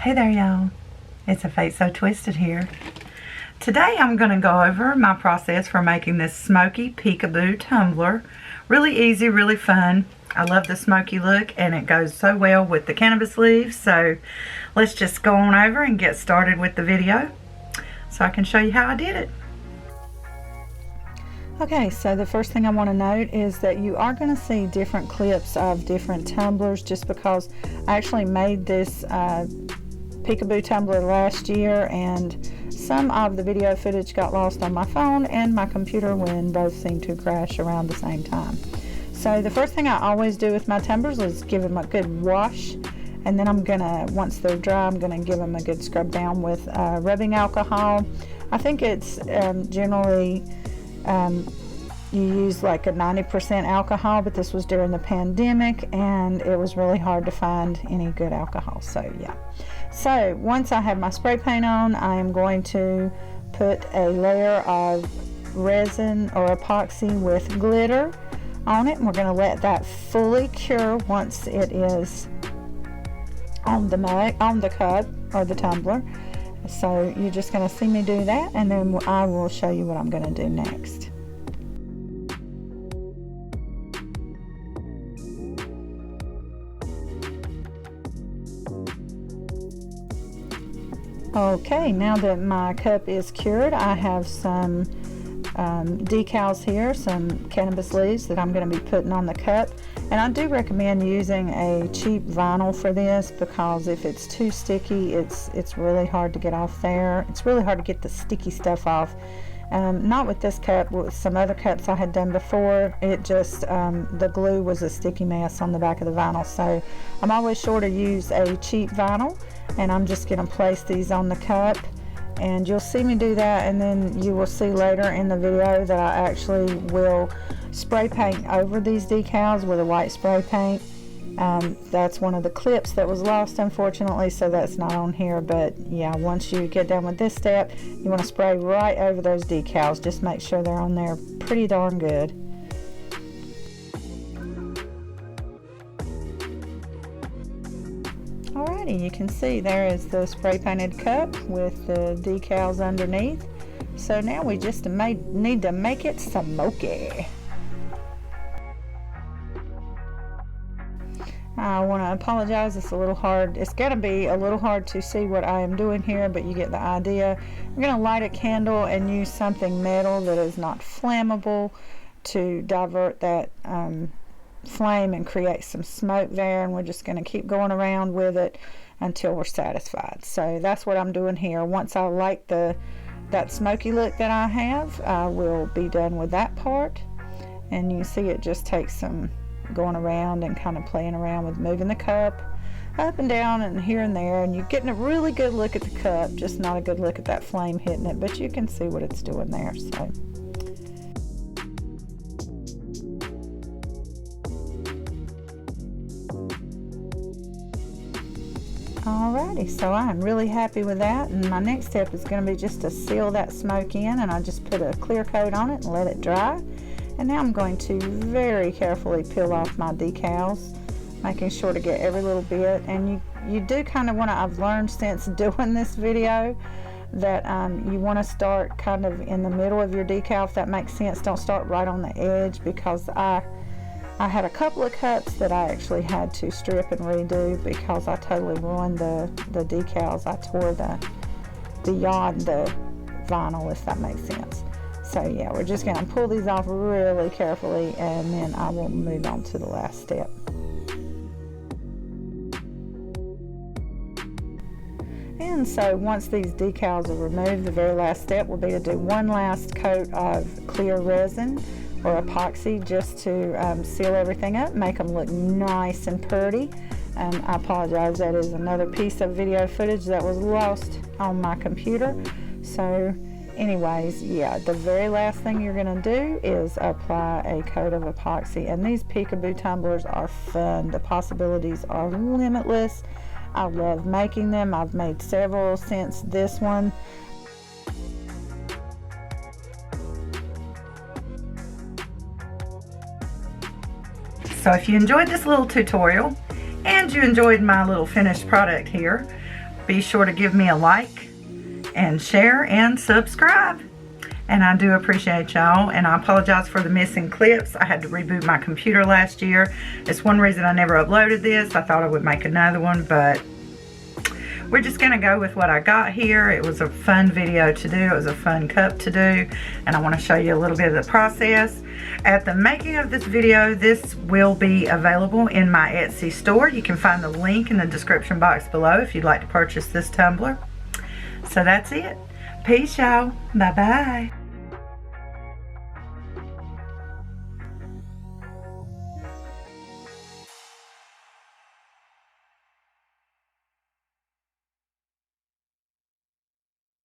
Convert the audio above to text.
Hey there, y'all. It's A Fate So Twisted here. Today I'm going to go over my process for making this Smokey Peekaboo tumbler. Really easy, really fun. I love the smoky look and it goes so well with the cannabis leaves. So let's just go on over and get started with the video so I can show you how I did it. Okay, so the first thing I want to note is that you are going to see different clips of different tumblers just because I actually made this Peekaboo tumbler last year and some of the video footage got lost on my phone and my computer when both seemed to crash around the same time. So the first thing I always do with my tumblers is give them a good wash, and then I'm gonna, once they're dry, I'm gonna give them a good scrub down with rubbing alcohol. I think it's generally you use like a 90% alcohol, but this was during the pandemic and it was really hard to find any good alcohol, so yeah. So once I have my spray paint on, I am going to put a layer of resin or epoxy with glitter on it, and we're going to let that fully cure once it is on the cup or the tumbler. So you're just going to see me do that, and then I will show you what I'm going to do next. Okay, now that my cup is cured, I have some decals here, some cannabis leaves that I'm going to be putting on the cup. And I do recommend using a cheap vinyl for this because if it's too sticky, it's really hard to get off there. It's really hard to get the sticky stuff off. Not with this cup, with some other cups I had done before, it just, the glue was a sticky mess on the back of the vinyl. So I'm always sure to use a cheap vinyl, and I'm just going to place these on the cup, and you'll see me do that, and then you will see later in the video that I actually will spray paint over these decals with a white spray paint. That's one of the clips that was lost, unfortunately, so that's not on here. But yeah, once you get done with this step, you want to spray right over those decals. Just make sure they're on there pretty darn good. Alrighty, you can see there is the spray painted cup with the decals underneath. So now we just need to make it smoky. I want to apologize, it's a little hard. It's going to be a little hard to see what I am doing here, but you get the idea. I'm going to light a candle and use something metal that is not flammable to divert that flame and create some smoke there, and we're just going to keep going around with it until we're satisfied. So that's what I'm doing here. Once I like that smoky look that I have, I will be done with that part. And you see it just takes some going around and kind of playing around with moving the cup up and down and here and there, and you're getting a really good look at the cup, just not a good look at that flame hitting it, but you can see what it's doing there. So alrighty, so I'm really happy with that, and my next step is going to be just to seal that smoke in, and I just put a clear coat on it and let it dry. And now I'm going to very carefully peel off my decals, making sure to get every little bit. And you do kind of want to, I've learned since doing this video, that you want to start kind of in the middle of your decal, if that makes sense. Don't start right on the edge, because I had a couple of cups that I actually had to strip and redo because I totally ruined the decals. I tore beyond the vinyl, if that makes sense. So yeah, we're just going to pull these off really carefully, and then I will move on to the last step. And so once these decals are removed, the very last step will be to do one last coat of clear resin or epoxy just to seal everything up, make them look nice and pretty. And I apologize, that is another piece of video footage that was lost on my computer. So anyways, yeah, the very last thing you're going to do is apply a coat of epoxy. And these Peekaboo tumblers are fun. The possibilities are limitless. I love making them. I've made several since this one. So if you enjoyed this little tutorial and you enjoyed my little finished product here, be sure to give me a like and share and subscribe. And I do appreciate y'all, and I apologize for the missing clips. I had to reboot my computer last year. It's one reason I never uploaded this. I thought I would make another one, but we're just gonna go with what I got here. It was a fun video to do. It was a fun cup to do, and I want to show you a little bit of the process. At the making of this video, this will be available in my Etsy store. You can find the link in the description box below if you'd like to purchase this tumbler. So that's it. Peace, y'all. Bye-bye.